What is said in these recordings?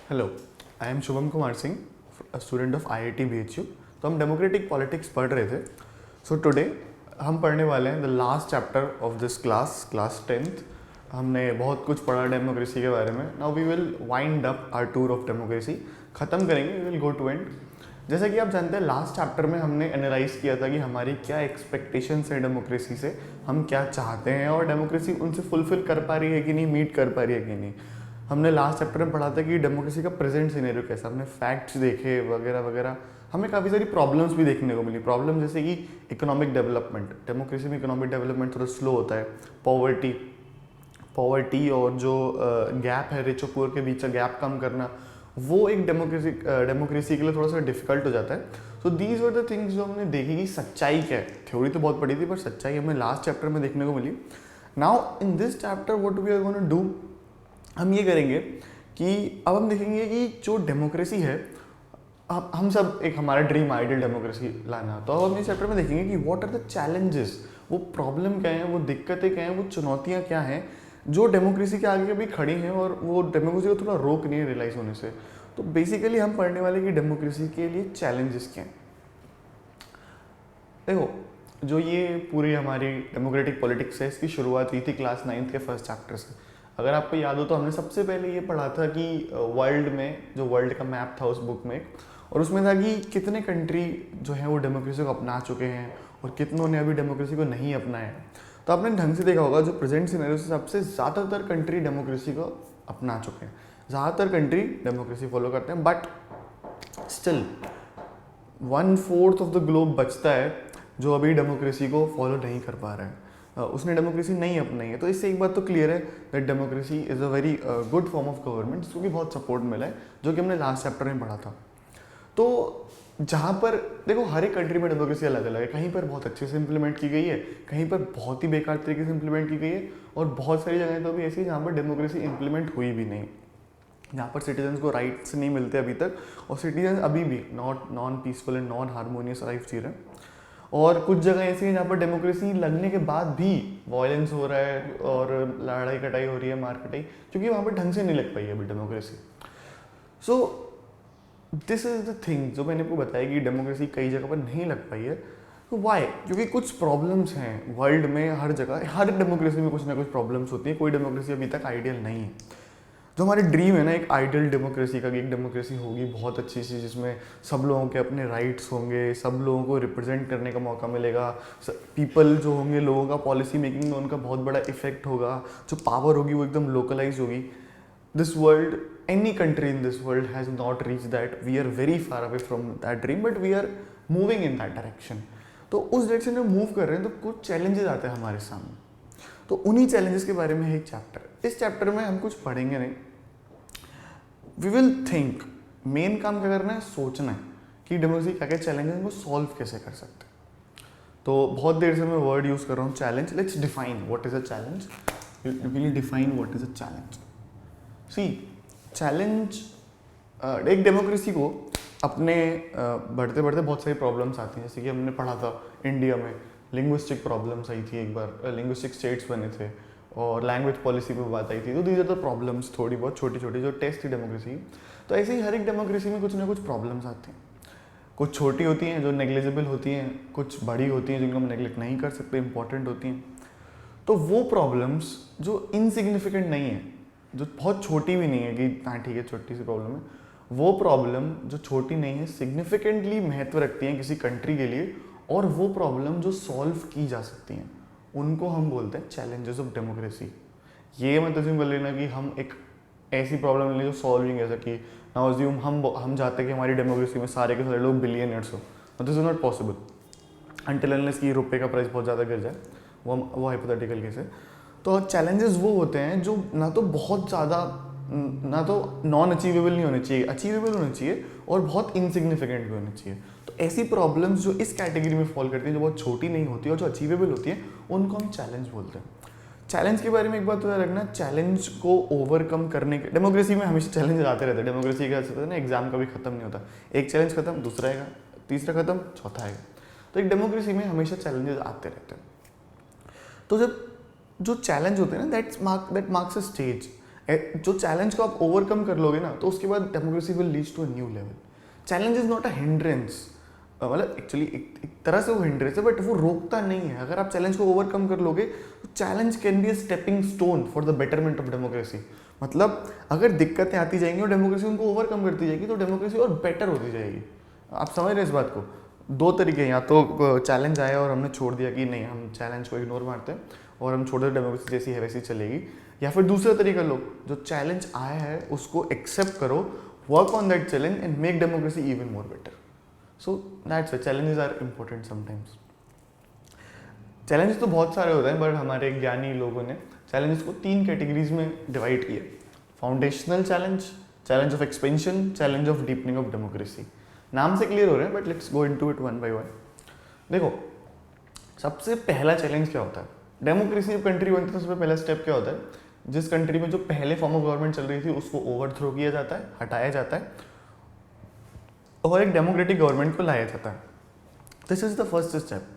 Hello, I am Shubham Kumar Singh, student of IIT BHU। तो हम democratic politics पढ़ रहे थे। सो टुडे हम पढ़ने वाले हैं the last chapter of this class 10th। हमने बहुत कुछ पढ़ा डेमोक्रेसी के बारे में। Now we will wind up our tour of democracy. ख़त्म करेंगे, we will go to end. जैसा कि आप जानते हैं, लास्ट चैप्टर में हमने एनालाइज किया था कि हमारी क्या एक्सपेक्टेशंस है डेमोक्रेसी से, हम क्या चाहते हैं और डेमोक्रेसी उनसे फुलफिल कर पा रही है कि नहीं, मीट कर पा रही है कि नहीं। हमने लास्ट चैप्टर में पढ़ा था कि डेमोक्रेसी का प्रेजेंट सिनेरियो कैसा, हमने फैक्ट्स देखे वगैरह वगैरह। हमें काफ़ी सारी प्रॉब्लम्स भी देखने को मिली। प्रॉब्लम जैसे कि इकोनॉमिक डेवलपमेंट, डेमोक्रेसी में इकोनॉमिक डेवलपमेंट थोड़ा स्लो होता है। पॉवर्टी और जो गैप है रिच और पुअर के बीच का गैप कम करना, वो एक डेमोक्रेसी के लिए थोड़ा सा डिफिकल्ट हो जाता है। So these were the things जो हमने देखी कि सच्चाई क्या है। थ्योरी तो बहुत पढ़ी थी पर सच्चाई हमें लास्ट चैप्टर में देखने को मिली। Now in this chapter what we are going to do, हम ये करेंगे कि अब हम देखेंगे कि जो डेमोक्रेसी है, हम सब एक हमारा ड्रीम आइडियल डेमोक्रेसी लाना। तो अब हम इस चैप्टर में देखेंगे कि व्हाट आर द चैलेंजेस, वो प्रॉब्लम क्या है, वो दिक्कतें क्या हैं, वो चुनौतियाँ क्या हैं जो डेमोक्रेसी के आगे भी खड़ी हैं और वो डेमोक्रेसी को थोड़ा रोक नहीं है रियलाइज होने से। तो बेसिकली हम पढ़ने वाले कि डेमोक्रेसी के लिए चैलेंजेस क्या हैं। देखो, जो ये पूरी हमारी डेमोक्रेटिक पॉलिटिक्स है, इसकी शुरुआत हुई थी क्लास 9th के फर्स्ट चैप्टर से। अगर आपको याद हो तो हमने सबसे पहले ये पढ़ा था कि वर्ल्ड में, जो वर्ल्ड का मैप था उस बुक में, और उसमें था कि कितने कंट्री जो है वो डेमोक्रेसी को अपना चुके हैं और कितनों ने अभी डेमोक्रेसी को नहीं अपनाया है। तो आपने ढंग से देखा होगा, जो प्रेजेंट सिनेरियो से सबसे ज़्यादातर कंट्री डेमोक्रेसी को अपना चुके हैं। ज़्यादातर कंट्री डेमोक्रेसी फॉलो करते हैं, but still 1/4 of the globe बचता है जो अभी डेमोक्रेसी को फॉलो नहीं कर पा रहा है, उसने डेमोक्रेसी नहीं अपनाई है। तो इससे एक बात तो क्लियर है that democracy is a very good form of government, जिसको कि बहुत सपोर्ट मिला है, जो कि हमने लास्ट चैप्टर में पढ़ा था। तो जहाँ पर देखो, हर एक कंट्री में डेमोक्रेसी अलग अलग है। कहीं पर बहुत अच्छे से इंप्लीमेंट की गई है, कहीं पर बहुत ही बेकार तरीके से इंप्लीमेंट की गई है, और बहुत सारी जगह तो भी ऐसी जहाँ पर डेमोक्रेसी इंप्लीमेंट हुई भी नहीं, जहाँ पर सिटीजन्स को राइट्स नहीं मिलते अभी तक, और सिटीजन अभी भी non peaceful and non harmonious life जी रहे हैं। और कुछ जगह ऐसी है जहाँ पर डेमोक्रेसी लगने के बाद भी वायलेंस हो रहा है और लड़ाई कटाई हो रही है, मार कटाई, क्योंकि वहाँ पर ढंग से नहीं लग पाई है अभी democracy. So this is the thing जो मैंने आपको बताया कि डेमोक्रेसी कई जगह पर नहीं लग पाई है। तो वाई? क्योंकि कुछ प्रॉब्लम्स हैं वर्ल्ड में, हर जगह, हर डेमोक्रेसी में कुछ ना कुछ प्रॉब्लम्स होती है। कोई डेमोक्रेसी अभी तक आइडियल नहीं है। जो हमारी ड्रीम है ना एक आइडियल डेमोक्रेसी का, कि एक डेमोक्रेसी होगी बहुत अच्छी सी, जिसमें सब लोगों के अपने राइट्स होंगे, सब लोगों को रिप्रेजेंट करने का मौका मिलेगा, पीपल जो होंगे, लोगों का पॉलिसी मेकिंग में उनका बहुत बड़ा इफेक्ट होगा, जो पावर होगी वो एकदम लोकलाइज होगी। This world, any country in this world has not reach that. We are very far away from that dream, but we are moving in that direction. तो उस डायरेक्शन में मूव कर रहे हैं, तो कुछ चैलेंजेस आते हैं हमारे सामने। तो उन्हीं चैलेंजेस के बारे में है एक चैप्टर। इस चैप्टर में हम कुछ पढ़ेंगे नहीं, वी विल थिंक। मेन काम क्या करना है, सोचना है कि डेमोक्रेसी क्या क्या चैलेंज है, उनको सॉल्व कैसे कर सकते हैं। तो बहुत देर से मैं वर्ड यूज़ कर रहा हूँ challenge. Let's define what is a challenge. Will define what is a challenge. See, challenge एक डेमोक्रेसी को अपने बढ़ते बढ़ते बहुत सारी प्रॉब्लम्स आती हैं। जैसे कि हमने पढ़ा था इंडिया में लिंग्विस्टिक प्रॉब्लम्स आई थी, एक बार लिंग्विस्टिक स्टेट्स बने थे और लैंग्वेज पॉलिसी पे बात आई थी। तो दीज आर द प्रॉब्लम्स, थोड़ी बहुत छोटी छोटी जो टेस्ट थी डेमोक्रेसी। तो ऐसे ही हर एक डेमोक्रेसी में कुछ ना कुछ प्रॉब्लम्स आती हैं। कुछ छोटी होती हैं जो नेग्लिजिबल होती हैं, कुछ बड़ी होती हैं जिनको हम नेग्लेक्ट नहीं कर सकते, इंपॉर्टेंट होती हैं। तो वो प्रॉब्लम्स जो इनसिग्निफिकेंट नहीं है, जो बहुत छोटी भी नहीं है कि हाँ ठीक है छोटी सी प्रॉब्लम है, वो प्रॉब्लम जो छोटी नहीं है, सिग्निफिकेंटली महत्व रखती हैं किसी कंट्री के लिए, और वो प्रॉब्लम जो सॉल्व की जा सकती हैं, उनको हम बोलते हैं चैलेंजेस ऑफ डेमोक्रेसी। ये मत अज्यूम कर लेना कि हम एक ऐसी प्रॉब्लम ले जो सॉल्विंग है, जैसा कि नाउ अज्यूम हम चाहते हैं कि हमारी डेमोक्रेसी में सारे के सारे लोग बिलियनर्स हो। This is not possible until unless कि रुपये का प्राइस बहुत ज़्यादा गिर जाए। वो हाइपोथेटिकल केस है। तो चैलेंजेस वो होते हैं जो ना तो बहुत ज़्यादा, ना तो नॉन अचीवेबल नहीं होने चाहिए, अचीवेबल होने चाहिए, और बहुत इनसिग्निफिकेंट भी होने चाहिए। तो ऐसी प्रॉब्लम्स जो इस कैटेगरी में फॉल करती हैं, जो बहुत छोटी नहीं होती और जो अचीवेबल होती है, उनको हम चैलेंज बोलते हैं। चैलेंज के बारे में एक बात तो याद रखना, चैलेंज को ओवरकम करने के, डेमोक्रेसी में हमेशा चैलेंज आते रहते हैं। डेमोक्रेसी का होता है ना, एग्जाम कभी खत्म नहीं होता। एक चैलेंज खत्म, दूसरा आएगा, तीसरा खत्म, चौथा आएगा। तो एक डेमोक्रेसी में हमेशा चैलेंजेस आते रहते हैं। तो जब जो चैलेंज होते हैं ना, दैट मार्क्स अ स्टेज, जो चैलेंज को आप ओवरकम कर लोगे ना, तो उसके बाद democracy will lead to a new level. Challenge is not a hindrance, मतलब एक्चुअली एक तरह से वो हिंड्रेंस है, बट वो रोकता नहीं है। अगर आप चैलेंज को ओवरकम कर लोगे तो challenge can be a stepping stone for the betterment of democracy. मतलब अगर दिक्कतें आती जाएंगी और डेमोक्रेसी उनको ओवरकम करती जाएगी तो डेमोक्रेसी और बेटर होती जाएगी। आप समझ रहे हैं इस बात को? दो तरीके हैं, या तो चैलेंज आया और हमने छोड़ दिया कि नहीं हम चैलेंज को इग्नोर मारते हैं और हम छोड़ देते डेमोक्रेसी जैसी है वैसी चलेगी, या फिर दूसरा तरीका लो, जो चैलेंज आया है उसको एक्सेप्ट करो, work on that challenge and make democracy even more better. So that's why challenges are important sometimes. Challenges तो बहुत सारे होते हैं, बट हमारे ज्ञानी लोगों ने चैलेंजेस को 3 कैटेगरीज में डिवाइड किया: foundational challenge, challenge of expansion, challenge of deepening of democracy. नाम से क्लियर हो रहा है, but let's go into it one by one. देखो, सबसे पहला चैलेंज क्या होता है? डेमोक्रेसी जब कंट्री बनती है तो सबसे पहला स्टेप क्या होता है? जिस कंट्री में जो पहले फॉर्म ऑफ गवर्नमेंट चल रही थी उसको ओवरथ्रो किया जाता है, हटाया जाता है और एक डेमोक्रेटिक गवर्नमेंट को लाया जाता है। This is the first step.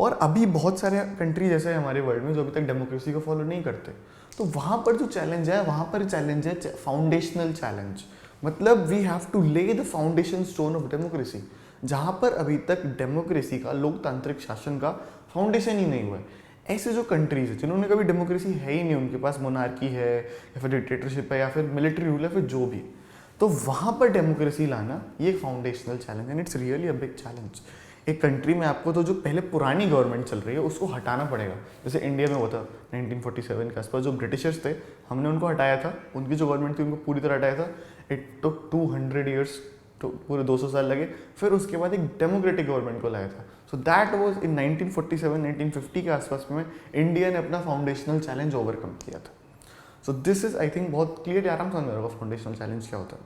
और अभी बहुत सारे कंट्री जैसे हमारे वर्ल्ड में जो अभी तक डेमोक्रेसी को फॉलो नहीं करते, तो वहाँ पर जो चैलेंज है, वहाँ पर चैलेंज है फाउंडेशनल चैलेंज। मतलब वी हैव टू ले the foundation stone of democracy. जहाँ पर अभी तक डेमोक्रेसी का, लोकतांत्रिक शासन का फाउंडेशन ही नहीं हुआ है, ऐसे जो कंट्रीज है जिन्होंने कभी डेमोक्रेसी है ही नहीं, उनके पास मोनार्की है या फिर डिक्टेटरशिप है या फिर मिलिट्री रूल है, फिर जो भी, तो वहाँ पर डेमोक्रेसी लाना ये एक foundational challenge and it's really a big challenge. एक कंट्री में आपको तो जो पहले पुरानी गवर्नमेंट चल रही है उसको हटाना पड़ेगा। जैसे इंडिया में हुआ था 1947 के आसपास, जो ब्रिटिशर्स थे हमने उनको हटाया था, उनकी जो गवर्नमेंट थी उनको पूरी तरह हटाया था। इट टुक 200 ईयर्स, तो पूरे 200 साल लगे। फिर उसके बाद एक डेमोक्रेटिक गवर्नमेंट को लाया था। सो दैट वाज इन 1947-1950 के आसपास में इंडिया ने अपना फाउंडेशनल चैलेंज ओवरकम किया था। So this is I think बहुत क्लियर, आराम समझ में आएगा फाउंडेशनल चैलेंज क्या होता है।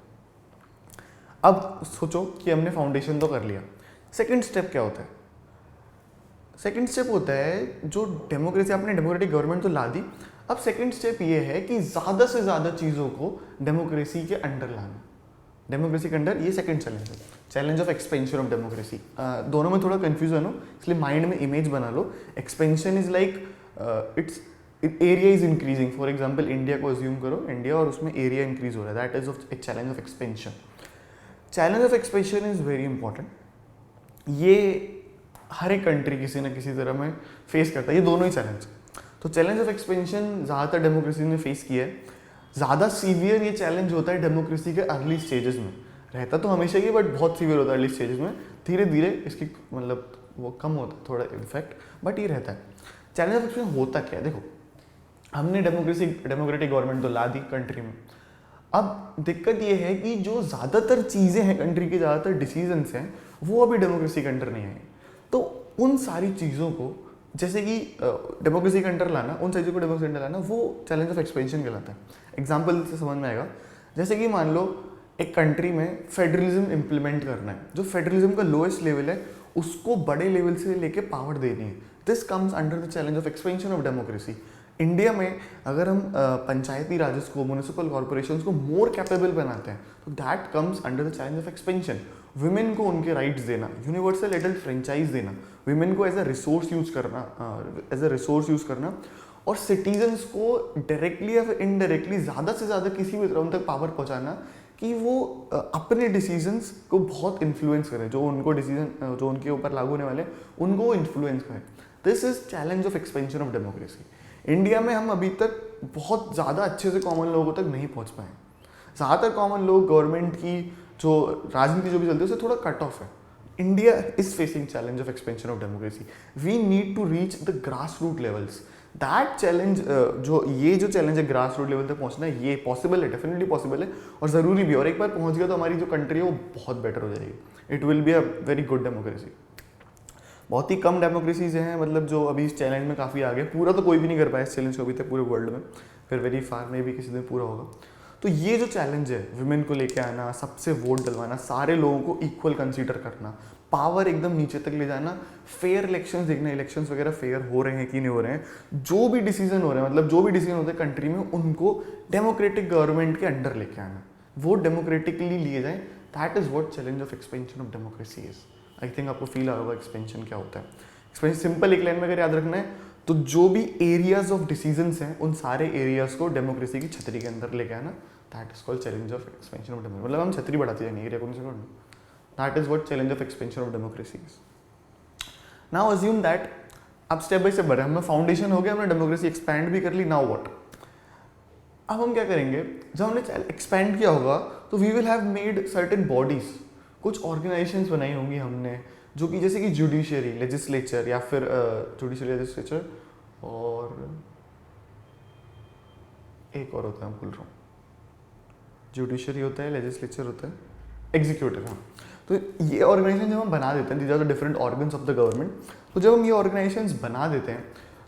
अब सोचो कि हमने फाउंडेशन तो कर लिया, सेकंड स्टेप क्या होता है? सेकंड स्टेप होता है जो डेमोक्रेसी, आपने डेमोक्रेटिक गवर्नमेंट तो ला दी, अब सेकंड स्टेप ये है कि ज़्यादा से ज़्यादा चीज़ों को डेमोक्रेसी के अंडर लाना। डेमोक्रेसी के अंडर ये सेकंड चैलेंज है, challenge of expansion of democracy. दोनों में थोड़ा कन्फ्यूजन हो इसलिए माइंड में इमेज बना लो। Expansion is like its area is increasing. For example India को अज्यूम करो, इंडिया, और उसमें एरिया इंक्रीज हो रहा है, that is of a challenge of expansion. Challenge of expansion is very important. ये हर एक कंट्री किसी न किसी तरह में फेस करता है, ये दोनों ही चैलेंज। तो चैलेंज ऑफ एक्सपेंशन ज़्यादातर डेमोक्रेसी ने फेस किया है। ज़्यादा सीवियर ये चैलेंज होता है डेमोक्रेसी के अर्ली स्टेजेस में, रहता तो हमेशा ही, बट बहुत सीवियर होता है अर्ली स्टेजेस में। धीरे धीरे इसकी मतलब वो कम होता है थोड़ा इफेक्ट, बट ये रहता है। चैलेंज ऑफ एक्सपेंशन होता क्या है? देखो, हमने डेमोक्रेटिक गवर्नमेंट तो ला दी कंट्री में। अब दिक्कत ये है कि जो ज़्यादातर चीज़ें हैं कंट्री के, ज़्यादातर डिसीजंस हैं, वो अभी डेमोक्रेसी के अंडर नहीं आए। तो उन सारी चीज़ों को, जैसे कि डेमोक्रेसी के अंडर लाना, उन चीज़ों को डेमोक्रेसी के अंडर लाना, वो चैलेंज ऑफ एक्सपेंशन कहलाता है। एग्जाम्पल से समझ में आएगा, जैसे कि मान लो एक कंट्री में फेडरलिज्म इंप्लीमेंट करना है, जो फेडरलिज्म का लोएस्ट लेवल है उसको बड़े लेवल से लेके पावर देनी है। This comes under the challenge of expansion of democracy. India में अगर हम पंचायती राज को, म्यूनिसिपल कॉर्पोरेशंस को मोर कैपेबल बनाते हैं, तो that comes under the challenge of expansion. Women को उनके राइट्स देना, यूनिवर्सल एडल्ट फ्रेंचाइज देना, विमेन को एज अ रिसोर्स यूज करना, और सिटीजन्स को डायरेक्टली या फिर इनडायरेक्टली ज़्यादा से ज़्यादा किसी भी तरह उन तक पावर पहुँचाना कि वो अपने डिसीजंस को बहुत इन्फ्लुएंस करें, जो उनको डिसीजन जो उनके ऊपर लागू होने वाले उनको इन्फ्लुएंस करें। This is challenge of expansion of democracy. India में हम अभी तक बहुत ज़्यादा अच्छे से कॉमन लोगों तक नहीं पहुँच पाए। ज़्यादातर कॉमन लोग गवर्नमेंट की जो राजनीति जो भी चलती है उससे थोड़ा कट ऑफ है। India is facing challenge of expansion of democracy. We need to reach the grass root levels. That challenge, जो चैलेंज है ग्रास रूट लेवल तक पहुंचना है, ये पॉसिबल है, डेफिनेटली पॉसिबल है और ज़रूरी भी। और एक बार पहुंच गया तो हमारी जो कंट्री है वो बहुत बेटर हो जाएगी। It will be a very good democracy. बहुत ही कम डेमोक्रेसीज हैं मतलब जो अभी इस चैलेंज में काफ़ी आगे, पूरा तो कोई भी नहीं कर पाया इस चैलेंज को अभी तक पूरे वर्ल्ड में, फिर वेरी फार में भी किसी दिन पूरा होगा। तो ये जो चैलेंज है, विमेन को लेके आना, सबसे वोट डलवाना, सारे लोगों को इक्वल कंसीडर करना, पावर एकदम नीचे तक ले जाना, फेयर इलेक्शंस देखना, इलेक्शंस वगैरह फेयर हो रहे हैं कि नहीं हो रहे हैं, जो भी डिसीजन हो रहे हैं, मतलब जो भी डिसीजन होते हैं कंट्री में, उनको डेमोक्रेटिक गवर्नमेंट के अंडर लेके आना, वो डेमोक्रेटिकली लिए जाए। That is what challenge of expansion of democracy is. I think आपको फील आ होगा एक्सपेंशन क्या होता है। एक्सपेंशन सिंपल एक लाइन में अगर याद रखना है तो जो भी एरियाज ऑफ डिसीजंस हैं उन सारे एरियाज को डेमोक्रेसी की छतरी के अंदर लेके आना, that is called challenge of expansion of democracy. मतलब हम छतरी बढ़ाते जाएंगे एरिया को, that is what challenge of expansion of democracy is. Now assume that, अब स्टेप बाय स्टेप बढ़े, हमें फाउंडेशन हो गया, हमने डेमोक्रेसी एक्सपैंड भी कर ली, नाउ व्हाट। अब हम क्या करेंगे, जब हमने एक्सपैंड किया होगा तो we will have made certain bodies, कुछ ऑर्गेनाइजेशंस बनाई होंगी हमने, जो कि जैसे कि जुडिशियरी, लेजिस्लेचर, या फिर जुडिशियरी, लेजिस्लेचर, और एक और होता है, मैं भूल रहा हूँ, जुडिशियरी होता है, लेजिस्लेचर होता है, एग्जीक्यूटिव। हाँ, तो ये ऑर्गेनाइजेशन जब हम बना देते हैं, these are the different organs of the government, तो जब हम ये ऑर्गेनाइजेशंस बना देते हैं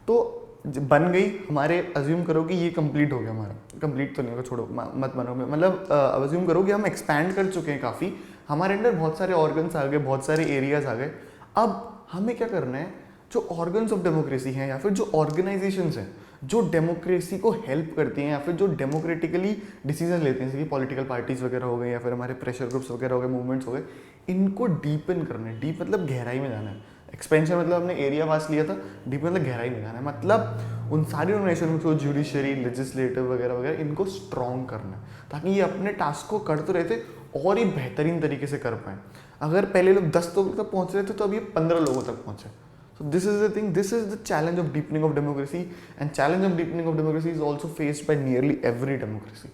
तो बन गई हमारे, अज्यूम करो कि ये कंप्लीट हो गया हमारा, कंप्लीट तो नहीं होगा, छोड़ो मत बनो, मतलब अज्यूम करो कि हम एक्सपैंड कर चुके हैं काफ़ी, हमारे अंदर बहुत सारे ऑर्गन्स आ गए, बहुत सारे एरियाज आ गए। अब हमें क्या करना है, जो ऑर्गन्स ऑफ डेमोक्रेसी हैं या फिर जो ऑर्गेनाइजेशंस हैं जो डेमोक्रेसी को हेल्प करती हैं या फिर जो डेमोक्रेटिकली डिसीजन लेते हैं, जैसे कि पॉलिटिकल पार्टीज वगैरह हो गए या फिर हमारे प्रेशर ग्रुप्स वगैरह हो गए, मूवमेंट्स हो गए, इनको डीपन करना है। डीप मतलब गहराई में जाना है, एक्सपेंशन मतलब हमने एरिया वास लिया था, डीप मतलब गहराई में जाना है, मतलब उन सारी ऑर्गेनाइजेशन को, जुडिशरी, लेजिस्लेटिव वगैरह वगैरह, इनको स्ट्रॉन्ग करना है ताकि ये अपने टास्क को कर तो रहते और ही बेहतरीन तरीके से कर पाएँ। अगर पहले लोग 10 लोगों तक पहुँच रहे थे तो अब ये 15 लोगों तक पहुँचे। So this is the thing, this is the challenge of deepening of democracy, and challenge of deepening of democracy is also faced by nearly every democracy.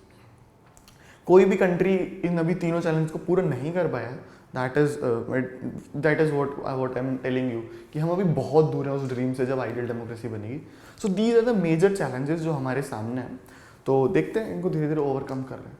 कोई भी कंट्री इन अभी तीनों चैलेंज को पूरा नहीं कर पाया है, that is what I'm telling you, कि हम अभी बहुत दूर हैं उस ड्रीम से जब आइडियल डेमोक्रेसी बनेगी। So these are the major challenges जो हमारे सामने हैं, तो देखते हैं इनको धीरे धीरे ओवरकम कर रहे हैं।